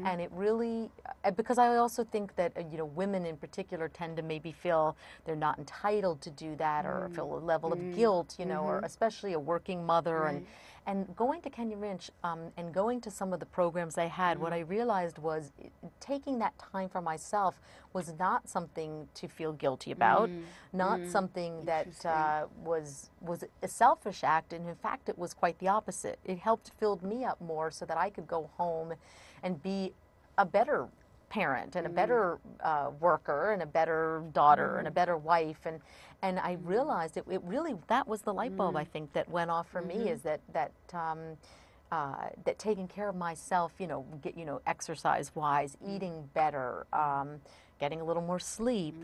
And it really, because I also think that, you know, women in particular tend to maybe feel they're not entitled to do that, or feel a level of guilt, you know, or especially a working mother. And going to Kenya Ranch and going to some of the programs I had, what I realized was taking that time for myself was not something to feel guilty about, not something that was a selfish act, and in fact it was quite the opposite. It helped build me up more so that I could go home and be a better parent and a better worker and a better daughter and a better wife. And I realized it really, that was the light bulb, I think, that went off for me, is that taking care of myself, you know, exercise-wise, eating better, getting a little more sleep,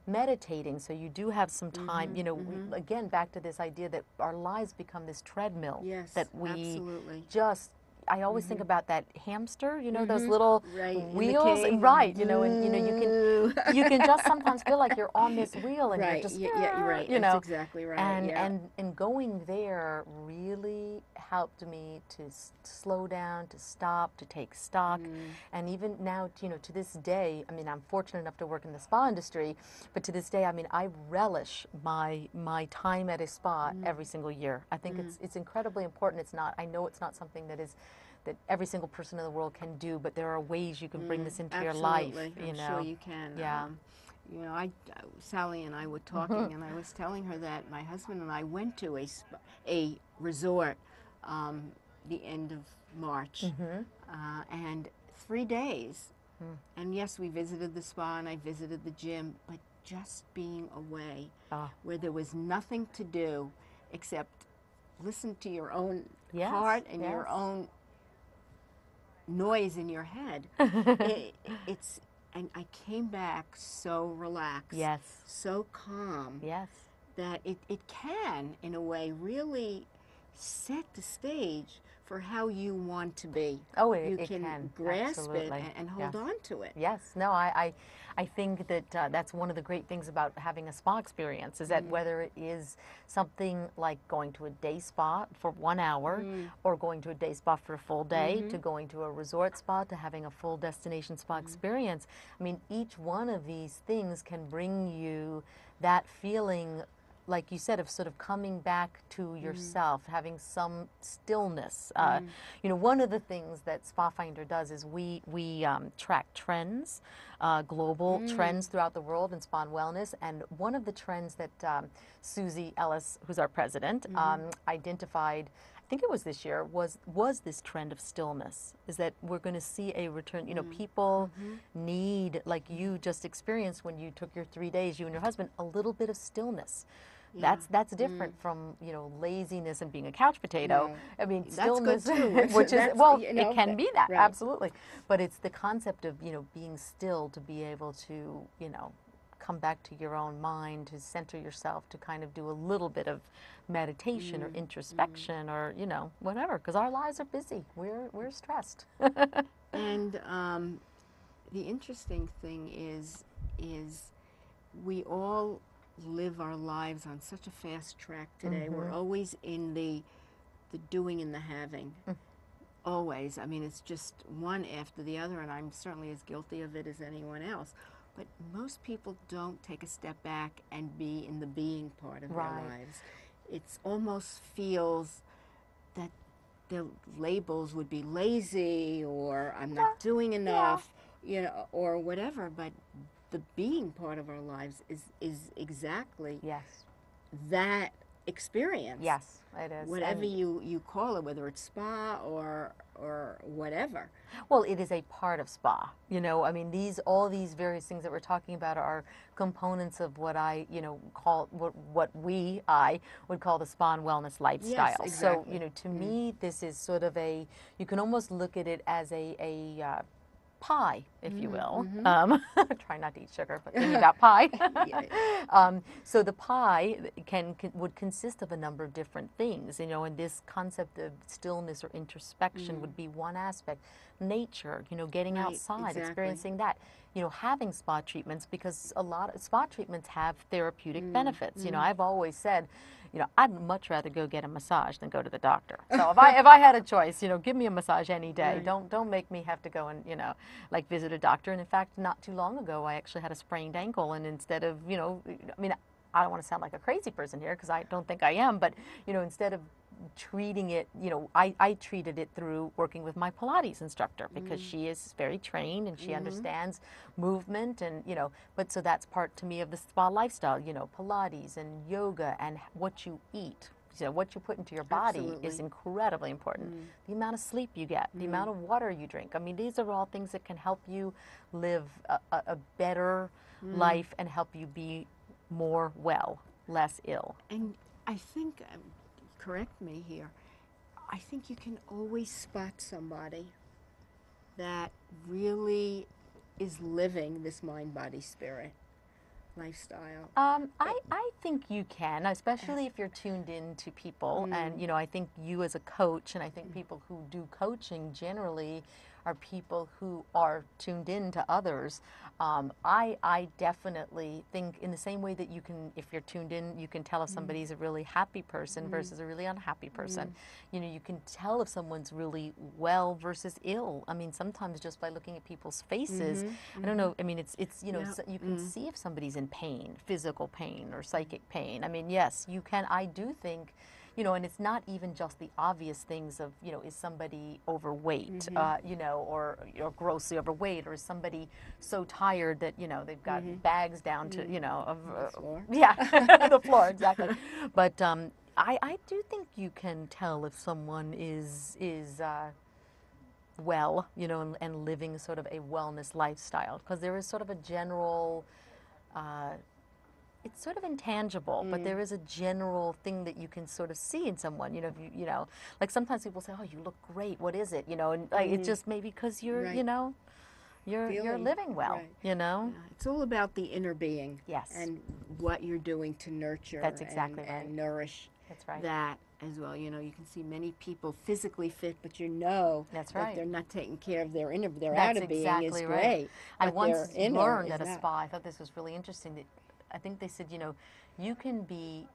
meditating, so you do have some time, you know, again, back to this idea that our lives become this treadmill, that we just, I always think about that hamster, you know, those little wheels, right, you know, and you know, you can just sometimes feel like you're on this wheel and you're just, you're right, you know, that's exactly right, and going there really helped me to slow down, to stop, to take stock, and even now, you know, to this day, I mean, I'm fortunate enough to work in the spa industry, but to this day, I mean, I relish my time at a spa every single year. I think it's incredibly important. It's not, I know it's not something that every single person in the world can do, but there are ways you can bring this into your life. You know, I'm sure you can. Yeah. You know, Sally and I were talking, and I was telling her that my husband and I went to a resort the end of March, and 3 days. And yes, we visited the spa and I visited the gym, but just being away, where there was nothing to do except listen to your own heart and your own noise in your head. And I came back so relaxed, so calm, that it can, in a way, really set the stage for how you want to be. Oh, you it can grasp absolutely. it and hold on to it. Yes, no, I think that that's one of the great things about having a spa experience, is that whether it is something like going to a day spa for 1 hour, or going to a day spa for a full day, to going to a resort spa, to having a full destination spa experience, I mean, each one of these things can bring you that feeling, like you said, of sort of coming back to yourself, having some stillness. You know, one of the things that Spa Finder does is we track trends, global trends throughout the world in spa and wellness. And one of the trends that Susie Ellis, who's our president, identified, I think it was this year, was this trend of stillness, is that we're going to see a return. You know, people need, like you just experienced when you took your 3 days, you and your husband, a little bit of stillness. That's different from, you know, laziness and being a couch potato. I mean, stillness, which is, well, you know, it can be that, absolutely. But it's the concept of, you know, being still, to be able to, you know, come back to your own mind, to center yourself, to kind of do a little bit of meditation or introspection or, you know, whatever, because our lives are busy. We're stressed. And the interesting thing is we all live our lives on such a fast track today. We're always in the doing and the having. Always. I mean, it's just one after the other, and I'm certainly as guilty of it as anyone else. But most people don't take a step back and be in the being part of their lives. It almost feels that their labels would be lazy, or I'm not doing enough, you know, or whatever. But the being part of our lives is exactly that experience. Yes, it is. Whatever you call it, whether it's spa or whatever. Well, it is a part of spa. You know, I mean, all these various things that we're talking about are components of what I, you know, call I would call the spa and wellness lifestyle. Yes, exactly. So, you know, to me, this is sort of you can almost look at it as a pie, if you will. Try not to eat sugar, but thinking about pie. So the pie would consist of a number of different things, you know, and this concept of stillness or introspection would be one aspect. Nature, you know, getting outside, experiencing that. You know, having spa treatments, because a lot of spa treatments have therapeutic benefits. You know, I've always said, you know, I'd much rather go get a massage than go to the doctor. So if I had a choice, you know, give me a massage any day. Right. Don't make me have to go and, you know, like visit a doctor. And in fact, not too long ago, I actually had a sprained ankle, and instead of, you know, I mean, I don't want to sound like a crazy person here because I don't think I am, but, you know, instead of treating it, you know, I treated it through working with my Pilates instructor because she is very trained and she understands movement and, you know, but so that's part to me of the spa lifestyle, you know, Pilates and yoga and what you eat. You know, what you put into your body Absolutely. is incredibly important. The amount of sleep you get, the amount of water you drink. I mean, these are all things that can help you live a better life and help you be more well, less ill. And I think, correct me here, I think you can always spot somebody that really is living this mind, body, spirit lifestyle. I think you can, especially if you're tuned in to people. And, you know, I think you as a coach, and I think people who do coaching generally are people who are tuned in to others. I definitely think in the same way that you can, if you're tuned in, you can tell if somebody's a really happy person versus a really unhappy person. You know, you can tell if someone's really well versus ill. I mean, sometimes just by looking at people's faces, I don't know, I mean, it's you know, Yeah. so you can see if somebody's in pain, physical pain or psychic pain. I mean, yes, you can. I do think, you know, and it's not even just the obvious things of, you know, is somebody overweight, you know, or grossly overweight, or is somebody so tired that, you know, they've got bags down to, you know, of, The floor. yeah, the floor, exactly. But I do think you can tell if someone is well, you know, and living sort of a wellness lifestyle, because there is sort of a general, it's sort of intangible, but there is a general thing that you can sort of see in someone. You know, if you know, like sometimes people say, "Oh, you look great. What is it?" You know, and like, it's just maybe because you're, Right. you know, you're Feeling, living well. right. You know. Yeah, it's all about the inner being. Yes. And what you're doing to nurture That's exactly and right. nourish That's right. that as well. You know, you can see many people physically fit, but you know That's that right. they're not taking care of their inner, their That's outer being is exactly right. great. I But once their inner learned is at a not. spa, I thought this was really interesting, that I think they said, you know, you can be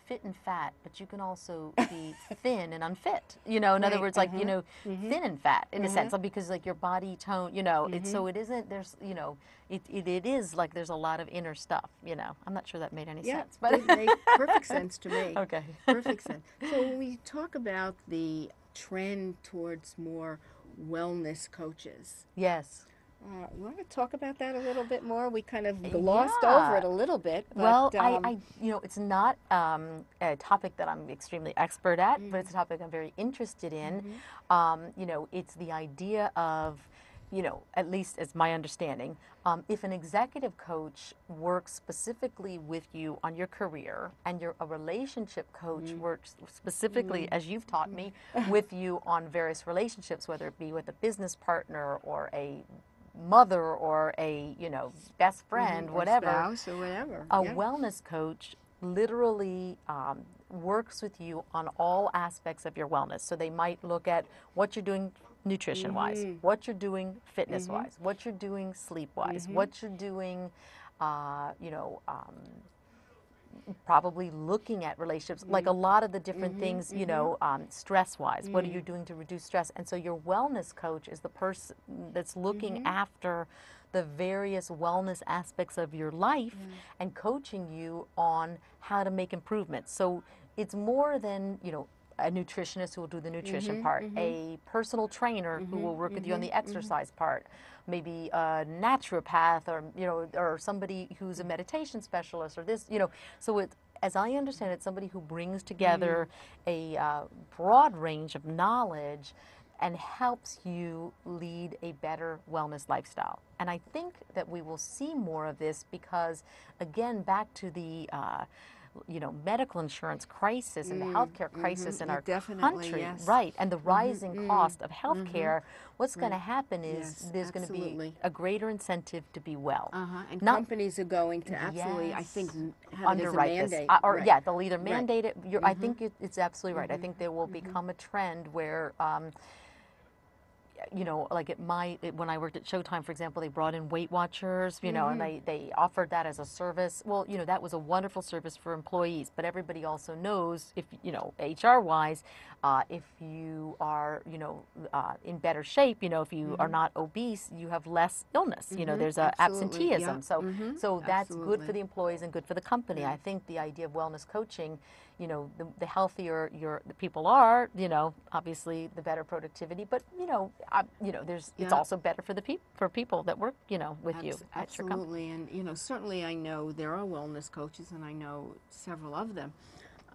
fit and fat, but you can also be thin and unfit. You know, in other Right, words, like, you know, thin and fat in a sense, like, because like your body tone, you know, it's, so it isn't, there's, you know, it is like there's a lot of inner stuff, you know. I'm not sure that made any Yeah, sense, but it made perfect sense to me. okay. Perfect sense. So when we talk about the trend towards more wellness coaches, Yes. you want to talk about that a little bit more? We kind of glossed over it a little bit. But, Well, you know, it's not a topic that I'm extremely expert at, but it's a topic I'm very interested in. You know, it's the idea of, you know, at least as my understanding, if an executive coach works specifically with you on your career, and a relationship coach works specifically, as you've taught me, with you on various relationships, whether it be with a business partner or a mother or a, you know, best friend, or whatever, spouse or whatever. a Yeah. wellness coach literally works with you on all aspects of your wellness. So they might look at what you're doing nutrition wise, what you're doing fitness wise, what you're doing sleep wise, what you're doing, you know, probably looking at relationships, like a lot of the different things, you know, stress-wise. What are you doing to reduce stress? And so your wellness coach is the person that's looking after the various wellness aspects of your life and coaching you on how to make improvements. So it's more than, you know, a nutritionist who will do the nutrition part, a personal trainer who will work with you on the exercise part, maybe a naturopath, or, you know, or somebody who's a meditation specialist, or this, you know. So it, as I understand it, somebody who brings together a broad range of knowledge and helps you lead a better wellness lifestyle. And I think that we will see more of this because, again, back to the you know, medical insurance crisis and the healthcare crisis in our country, yes. right, and the rising cost of healthcare, what's going to happen is Yes, there's going to be absolutely. a greater incentive to be well. And Not- companies are going to absolutely, I think, Yes. have it as a Underwrite this, mandate. or Right. yeah, they'll either mandate it. I think it's absolutely right. I think there will become a trend where you know, like when I worked at Showtime, for example, they brought in Weight Watchers, you know, and they offered that as a service. Well, you know, that was a wonderful service for employees, but everybody also knows, if, you know, HR-wise, if you are, you know, in better shape, you know, if you are not obese, you have less illness. You know, there's a absenteeism. Yep. So that's good Absolutely. for the employees and good for the company. Yeah. I think the idea of wellness coaching, you know, the healthier the people are, you know, obviously the better productivity. But you know, it's Yeah. also better for for people that work, you know, with you at your company. Absolutely, and you know, certainly I know there are wellness coaches, and I know several of them.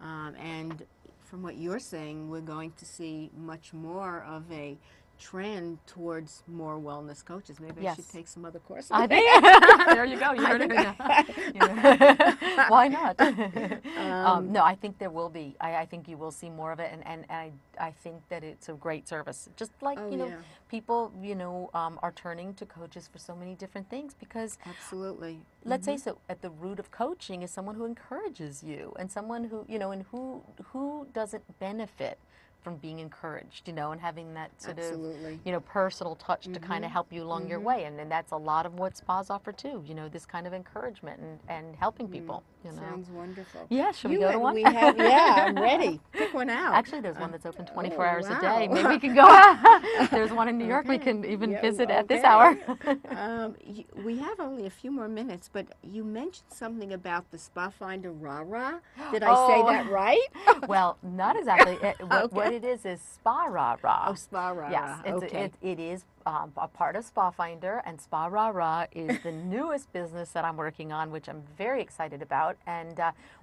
And from what you're saying, we're going to see much more of a trend towards more wellness coaches. Maybe I should Yes. take some other courses. I think there you go. You heard it. Why not? No, I think there will be. I think you will see more of it, and I think that it's a great service. Just like, Oh, you know, yeah. people, you know, are turning to coaches for so many different things because Absolutely. let's face it, at the root of coaching is someone who encourages you, and someone who, you know, and who doesn't benefit from being encouraged, you know, and having that sort Absolutely. of, you know, personal touch to kind of help you along your way. And that's a lot of what spas offer too, you know, this kind of encouragement and helping people, you know. Sounds wonderful. Yeah, should we go to one? We have, yeah, I'm ready. Pick one out. Actually, there's one that's open 24 hours a wow. day. Maybe we can go. There's one in New York we can even visit at this hour. We have only a few more minutes, but you mentioned something about the Spa Finder Rah-Rah. Did I say that right? Well, not exactly. What it is Spa Rah-Rah. Oh, Spa Rah-Rah. Yes, it is a part of Spa Finder, and Spa Rah-Rah is the newest business that I'm working on, which I'm very excited about. And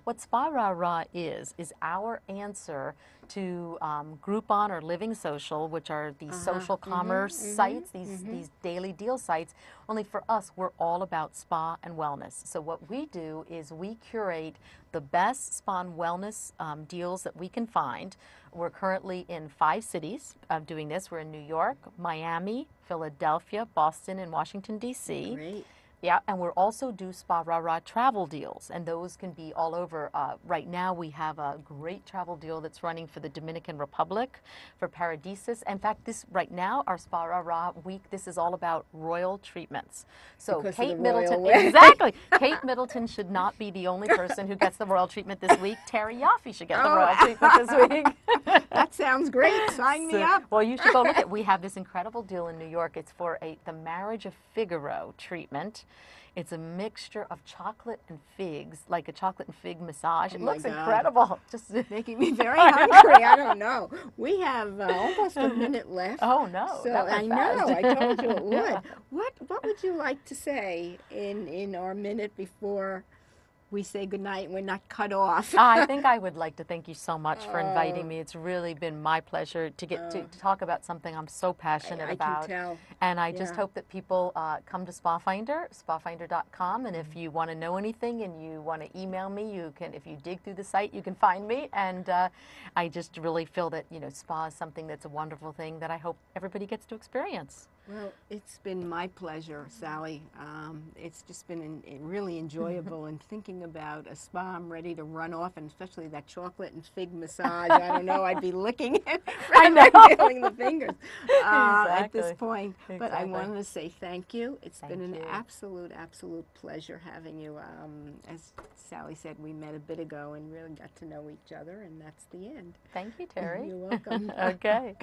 what Spa Rah-Rah is our answer to Groupon or Living Social, which are these social commerce sites, these daily deal sites. Only for us, we're all about spa and wellness. So what we do is we curate the best spa and wellness deals that we can find. We're currently in 5 cities doing this. We're in New York, Miami, Philadelphia, Boston, and Washington, D.C. Great. Yeah, and we're also do Spa Rah-Rah travel deals, and those can be all over. Right now, we have a great travel deal that's running for the Dominican Republic, for Paradisus. In fact, right now, our Spa Rah-Rah week, this is all about royal treatments. So Because Kate of the Middleton, royal wedding. exactly. Kate Middleton should not be the only person who gets the royal treatment this week. Terry Yoffe should get the royal treatment this week. That sounds great. Sign me up. Well, you should go look at. We have this incredible deal in New York. It's for the Marriage of Figaro treatment. It's a mixture of chocolate and figs, like a chocolate and fig massage. It looks incredible. Just making me very hungry. I don't know. We have almost a minute left. Oh no! So that I went know. fast. I told you it would. What would you like to say in our minute before we say goodnight and we're not cut off? I think I would like to thank you so much for inviting me. It's really been my pleasure to get to talk about something I'm so passionate about. I can tell. And I just hope that people come to Spa Finder, spafinder.com, and if you want to know anything and you want to email me, you can. If you dig through the site, you can find me. And I just really feel that, you know, spa is something that's a wonderful thing that I hope everybody gets to experience. Well, it's been my pleasure, Sallie. It's just been really enjoyable, and thinking about a spa, I'm ready to run off, and especially that chocolate and fig massage. I don't know, I'd be licking it rather than feeling the fingers at this point. But I wanted to say thank you. It's been an absolute pleasure having you. As Sallie said, we met a bit ago and really got to know each other, and that's the end. Thank you, Terry. You're welcome. Okay.